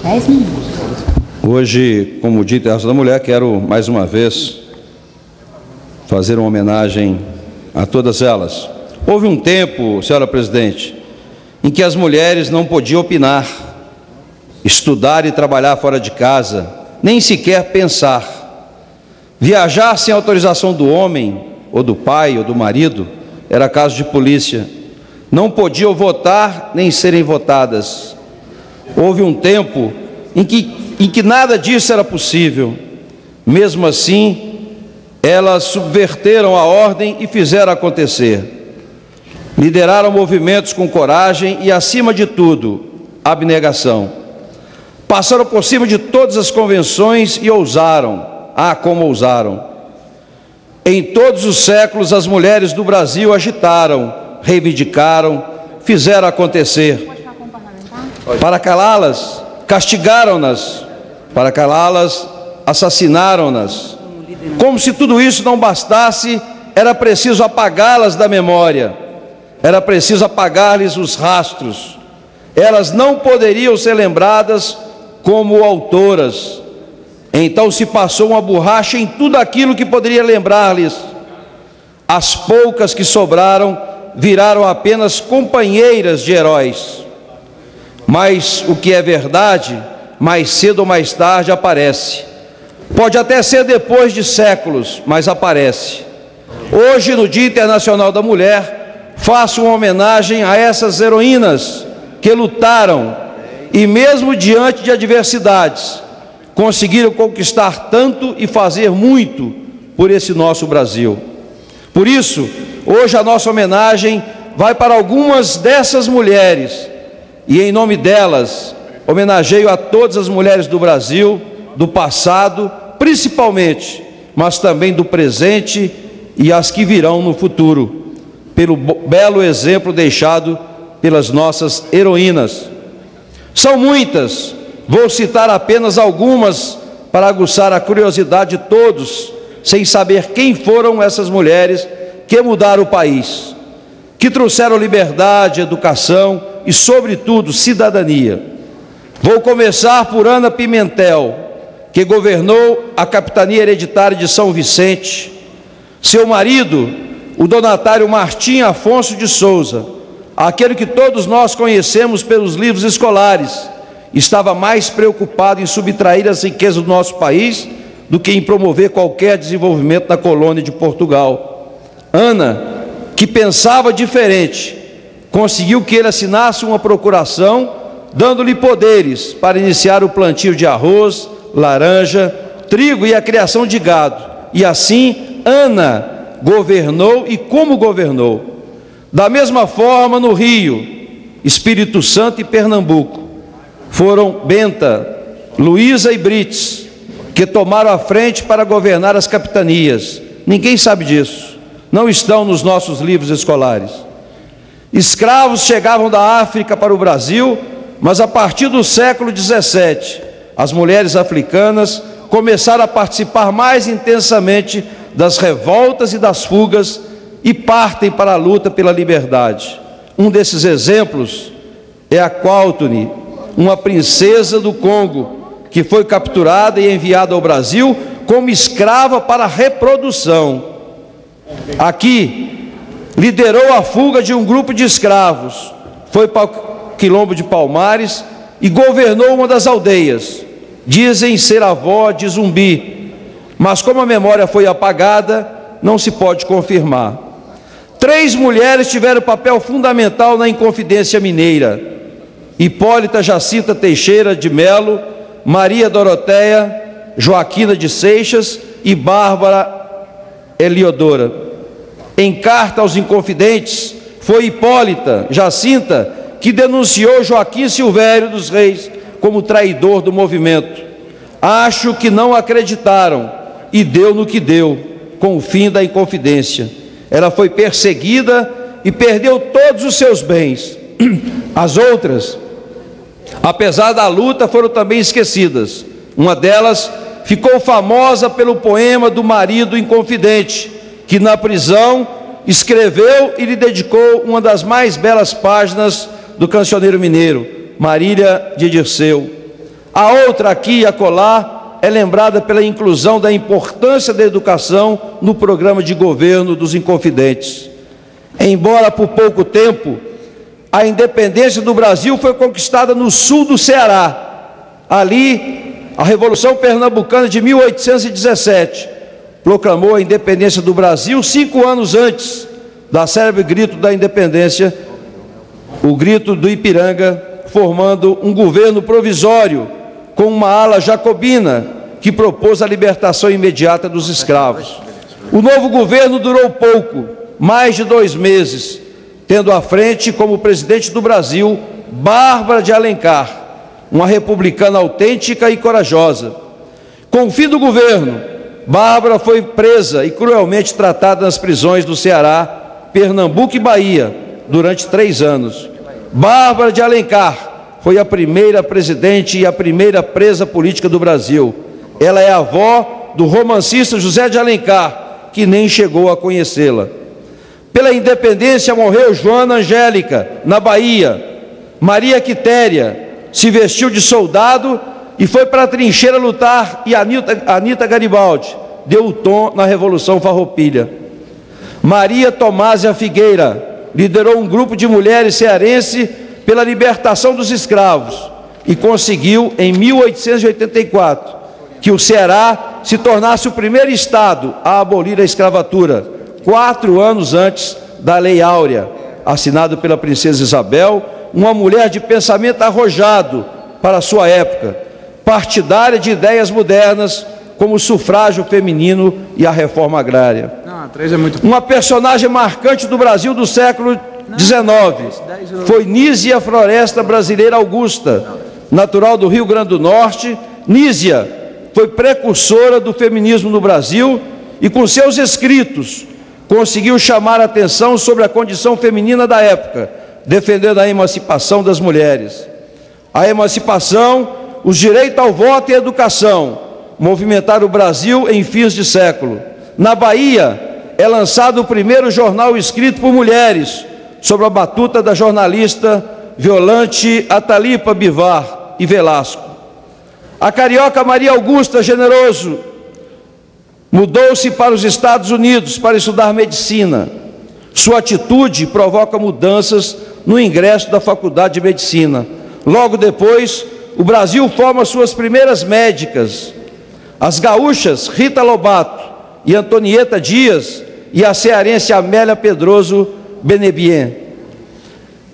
10 minutos. Hoje, como Dia Internacional da Mulher, quero mais uma vez fazer uma homenagem a todas elas. Houve um tempo, senhora presidente, em que as mulheres não podiam opinar, estudar e trabalhar fora de casa, nem sequer pensar. Viajar sem autorização do homem, ou do pai, ou do marido, era caso de polícia. Não podiam votar nem serem votadas. Houve um tempo em que nada disso era possível. Mesmo assim, elas subverteram a ordem e fizeram acontecer. Lideraram movimentos com coragem e, acima de tudo, abnegação. Passaram por cima de todas as convenções e ousaram. Ah, como ousaram! Em todos os séculos, as mulheres do Brasil agitaram, reivindicaram, fizeram acontecer. Para calá-las, castigaram-nas. Para calá-las, assassinaram-nas. Como se tudo isso não bastasse, era preciso apagá-las da memória. Era preciso apagar-lhes os rastros. Elas não poderiam ser lembradas como autoras. Então se passou uma borracha em tudo aquilo que poderia lembrar-lhes. As poucas que sobraram viraram apenas companheiras de heróis. Mas o que é verdade, mais cedo ou mais tarde aparece. Pode até ser depois de séculos, mas aparece. Hoje, no Dia Internacional da Mulher, faço uma homenagem a essas heroínas que lutaram e, mesmo diante de adversidades, conseguiram conquistar tanto e fazer muito por esse nosso Brasil. Por isso, hoje a nossa homenagem vai para algumas dessas mulheres e, em nome delas, homenageio a todas as mulheres do Brasil, do passado, principalmente, mas também do presente e as que virão no futuro, pelo belo exemplo deixado pelas nossas heroínas. São muitas, vou citar apenas algumas para aguçar a curiosidade de todos, sem saber quem foram essas mulheres que mudaram o país, que trouxeram liberdade, educação e, sobretudo, cidadania. Vou começar por Ana Pimentel, que governou a capitania hereditária de São Vicente. Seu marido, o donatário Martim Afonso de Souza, aquele que todos nós conhecemos pelos livros escolares, estava mais preocupado em subtrair as riquezas do nosso país do que em promover qualquer desenvolvimento na colônia de Portugal. Ana, que pensava diferente, conseguiu que ele assinasse uma procuração, dando-lhe poderes para iniciar o plantio de arroz, laranja, trigo e a criação de gado. E assim, Ana governou e como governou. Da mesma forma, no Rio, Espírito Santo e Pernambuco, foram Benta, Luísa e Brites, que tomaram a frente para governar as capitanias. Ninguém sabe disso. Não estão nos nossos livros escolares. Escravos chegavam da África para o Brasil, mas a partir do século XVII, as mulheres africanas começaram a participar mais intensamente das revoltas e das fugas e partem para a luta pela liberdade. Um desses exemplos é a Qualtune, uma princesa do Congo, que foi capturada e enviada ao Brasil como escrava para a reprodução. Aqui, liderou a fuga de um grupo de escravos, foi para o quilombo de Palmares e governou uma das aldeias. Dizem ser avó de Zumbi, mas como a memória foi apagada, não se pode confirmar. 3 mulheres tiveram papel fundamental na Inconfidência Mineira: Hipólita Jacinta Teixeira de Melo, Maria Doroteia, Joaquina de Seixas e Bárbara Eliodora. Em carta aos Inconfidentes, foi Hipólita Jacinta que denunciou Joaquim Silvério dos Reis como traidor do movimento. Acho que não acreditaram e deu no que deu, com o fim da Inconfidência. Ela foi perseguida e perdeu todos os seus bens. As outras, apesar da luta, foram também esquecidas. Uma delas ficou famosa pelo poema do marido inconfidente, que na prisão escreveu e lhe dedicou uma das mais belas páginas do Cancioneiro Mineiro, Marília de Dirceu. A outra, aqui e acolá, é lembrada pela inclusão da importância da educação no programa de governo dos Inconfidentes. Embora por pouco tempo, a independência do Brasil foi conquistada no sul do Ceará. Ali, a Revolução Pernambucana de 1817 proclamou a independência do Brasil 5 anos antes da célebre grito da independência, o grito do Ipiranga, formando um governo provisório com uma ala jacobina que propôs a libertação imediata dos escravos. O novo governo durou pouco, mais de 2 meses, tendo à frente como presidente do Brasil Bárbara de Alencar, uma republicana autêntica e corajosa. Com o fim do governo, Bárbara foi presa e cruelmente tratada nas prisões do Ceará, Pernambuco e Bahia durante 3 anos. Bárbara de Alencar foi a primeira presidente e a primeira presa política do Brasil. Ela é avó do romancista José de Alencar, que nem chegou a conhecê-la. Pela independência morreu Joana Angélica, na Bahia. Maria Quitéria se vestiu de soldado e foi para a trincheira lutar, e Anita Garibaldi deu o tom na Revolução Farroupilha. Maria Tomásia Figueira liderou um grupo de mulheres cearense pela libertação dos escravos e conseguiu, em 1884, que o Ceará se tornasse o primeiro estado a abolir a escravatura, 4 anos antes da Lei Áurea, assinado pela princesa Isabel, uma mulher de pensamento arrojado para a sua época, partidária de ideias modernas, como o sufrágio feminino e a reforma agrária. Uma personagem marcante do Brasil do século XIX foi Nísia Floresta Brasileira Augusta, natural do Rio Grande do Norte. Nísia foi precursora do feminismo no Brasil e, com seus escritos, conseguiu chamar a atenção sobre a condição feminina da época, defendendo a emancipação das mulheres. A emancipação, os direitos ao voto e à educação movimentaram o Brasil em fins de século. Na Bahia, é lançado o primeiro jornal escrito por mulheres, sob a batuta da jornalista Violante Atalipa Bivar e Velasco. A carioca Maria Augusta Generoso mudou-se para os Estados Unidos para estudar medicina. Sua atitude provoca mudanças no ingresso da Faculdade de Medicina. Logo depois, o Brasil forma suas primeiras médicas, as gaúchas Rita Lobato e Antonieta Dias e a cearense Amélia Pedroso Benebien.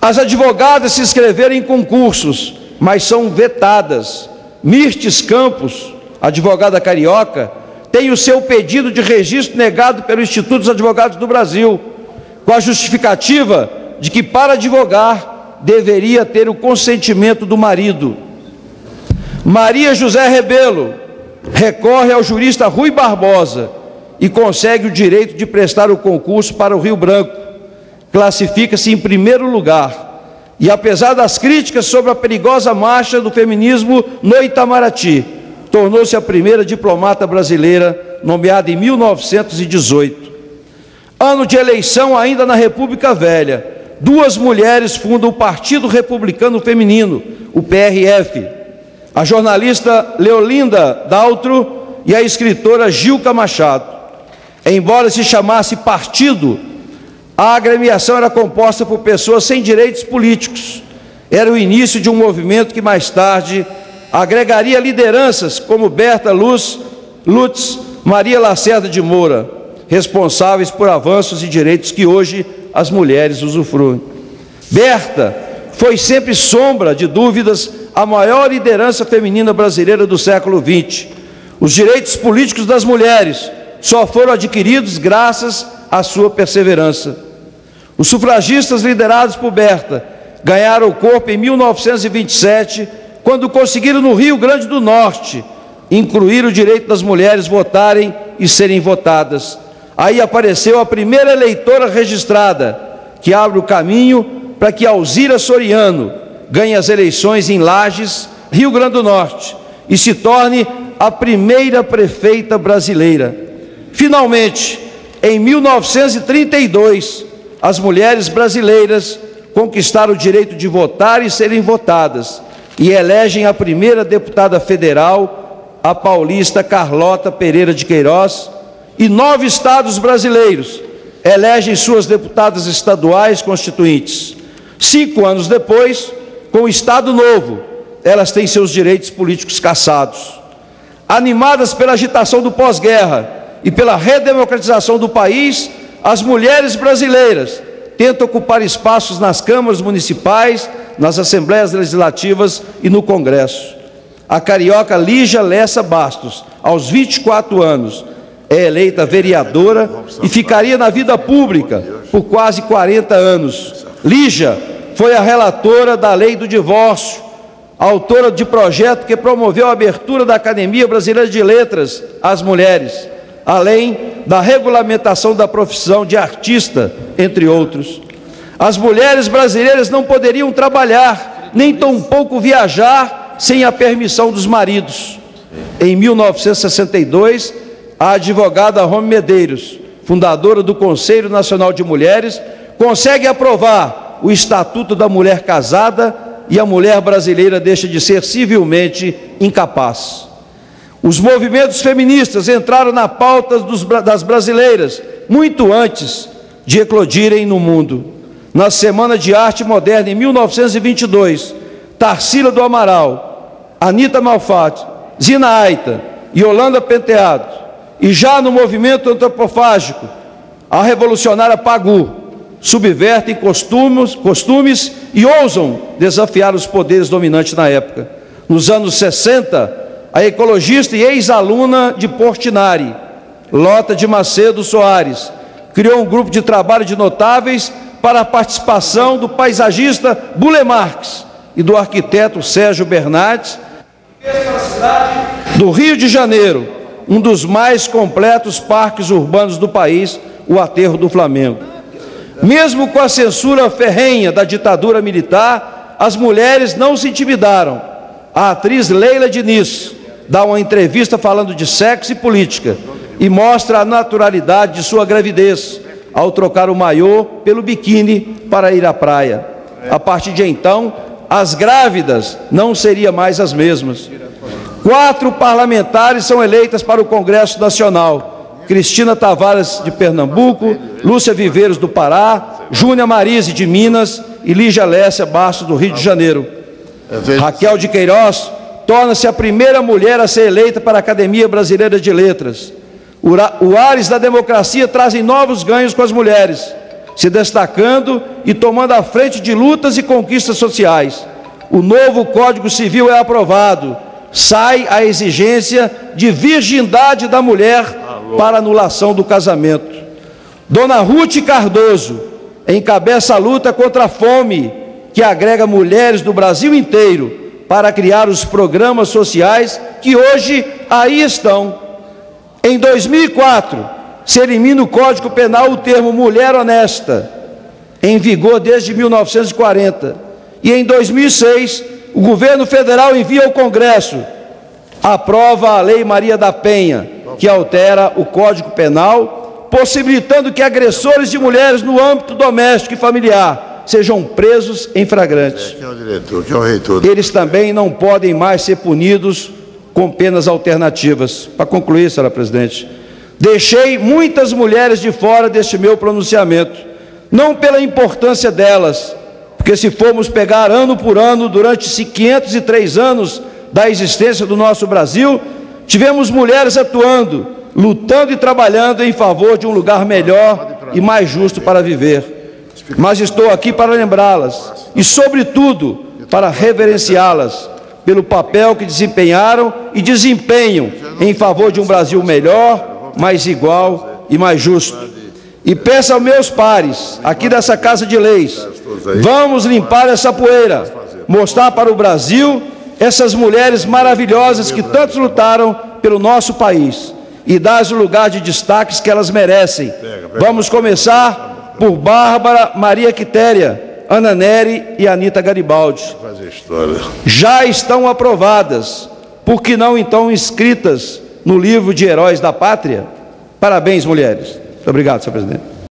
As advogadas se inscreveram em concursos, mas são vetadas. Mirtes Campos, advogada carioca, tem o seu pedido de registro negado pelo Instituto dos Advogados do Brasil, com a justificativa de que, para advogar, deveria ter o consentimento do marido. Maria José Rebelo recorre ao jurista Rui Barbosa e consegue o direito de prestar o concurso para o Rio Branco. Classifica-se em primeiro lugar e, apesar das críticas sobre a perigosa marcha do feminismo no Itamaraty, tornou-se a primeira diplomata brasileira, nomeada em 1918. Ano de eleição ainda na República Velha, 2 mulheres fundam o Partido Republicano Feminino, o PRF, a jornalista Leolinda Daltro e a escritora Gilca Machado. Embora se chamasse partido, a agremiação era composta por pessoas sem direitos políticos. Era o início de um movimento que mais tarde agregaria lideranças como Berta Lutz, Maria Lacerda de Moura, responsáveis por avanços e direitos que hoje as mulheres usufruem. Berta foi sempre sombra de dúvidas a maior liderança feminina brasileira do século XX. Os direitos políticos das mulheres só foram adquiridos graças à sua perseverança. Os sufragistas liderados por Berta ganharam o corpo em 1927, quando conseguiram no Rio Grande do Norte incluir o direito das mulheres votarem e serem votadas. Aí apareceu a primeira eleitora registrada, que abre o caminho para que Alzira Soriano ganhe as eleições em Lages, Rio Grande do Norte, e se torne a primeira prefeita brasileira. Finalmente, em 1932, as mulheres brasileiras conquistaram o direito de votar e serem votadas. e elegem a primeira deputada federal, a paulista Carlota Pereira de Queiroz, e 9 estados brasileiros elegem suas deputadas estaduais constituintes. 5 anos depois, com o Estado Novo, elas têm seus direitos políticos cassados. Animadas pela agitação do pós-guerra e pela redemocratização do país, as mulheres brasileiras tentam ocupar espaços nas câmaras municipais, nas assembleias legislativas e no Congresso. A carioca Lígia Lessa Bastos, aos 24 anos, é eleita vereadora e ficaria na vida pública por quase 40 anos. Lígia foi a relatora da lei do divórcio, autora de projeto que promoveu a abertura da Academia Brasileira de Letras às mulheres, além da regulamentação da profissão de artista, entre outros. As mulheres brasileiras não poderiam trabalhar, nem tampouco viajar, sem a permissão dos maridos. Em 1962, a advogada Rome Medeiros, fundadora do Conselho Nacional de Mulheres, consegue aprovar o Estatuto da Mulher Casada e a mulher brasileira deixa de ser civilmente incapaz. Os movimentos feministas entraram na pauta das brasileiras muito antes de eclodirem no mundo. Na Semana de Arte Moderna, em 1922, Tarsila do Amaral, Anita Malfatti, Zina Aita e Yolanda Penteado, e já no movimento antropofágico, a revolucionária Pagu, subvertem costumes e ousam desafiar os poderes dominantes na época. Nos anos 60, a ecologista e ex-aluna de Portinari, Lota de Macedo Soares, criou um grupo de trabalho de notáveis para a participação do paisagista Bule Marx e do arquiteto Sérgio Bernardes, do Rio de Janeiro, um dos mais completos parques urbanos do país, o Aterro do Flamengo. Mesmo com a censura ferrenha da ditadura militar, as mulheres não se intimidaram. A atriz Leila Diniz dá uma entrevista falando de sexo e política e mostra a naturalidade de sua gravidez ao trocar o maiô pelo biquíni para ir à praia. A partir de então, as grávidas não seriam mais as mesmas. 4 parlamentares são eleitas para o Congresso Nacional: Cristina Tavares, de Pernambuco, Lúcia Viveiros, do Pará, Júnia Marise, de Minas, e Lígia Lécia Bastos, do Rio de Janeiro. Raquel de Queiroz torna-se a primeira mulher a ser eleita para a Academia Brasileira de Letras. O ares da democracia trazem novos ganhos com as mulheres, se destacando e tomando a frente de lutas e conquistas sociais. O novo Código Civil é aprovado. Sai a exigência de virgindade da mulher para anulação do casamento. Dona Ruth Cardoso encabeça a luta contra a fome, que agrega mulheres do Brasil inteiro para criar os programas sociais que hoje aí estão. Em 2004, se elimina o Código Penal o termo mulher honesta, em vigor desde 1940. E em 2006, o governo federal envia ao Congresso, aprova a Lei Maria da Penha, que altera o Código Penal, possibilitando que agressores de mulheres no âmbito doméstico e familiar sejam presos em flagrante. Quem é o diretor? Quem é o reitor? Eles também não podem mais ser punidos com penas alternativas. Para concluir, senhora presidente, deixei muitas mulheres de fora deste meu pronunciamento, não pela importância delas, porque se formos pegar ano por ano, durante 503 anos da existência do nosso Brasil, tivemos mulheres atuando, lutando e trabalhando em favor de um lugar melhor e mais justo para viver. Mas estou aqui para lembrá-las e, sobretudo, para reverenciá-las pelo papel que desempenharam e desempenham em favor de um Brasil melhor, mais igual e mais justo. E peço aos meus pares, aqui dessa Casa de Leis, vamos limpar essa poeira, mostrar para o Brasil essas mulheres maravilhosas que tantos lutaram pelo nosso país e dar o lugar de destaques que elas merecem. Vamos começar por Bárbara Maria Quitéria, Ana Nery e Anita Garibaldi. Já estão aprovadas, por que não então inscritas no livro de Heróis da Pátria? Parabéns, mulheres. Muito obrigado, senhor presidente.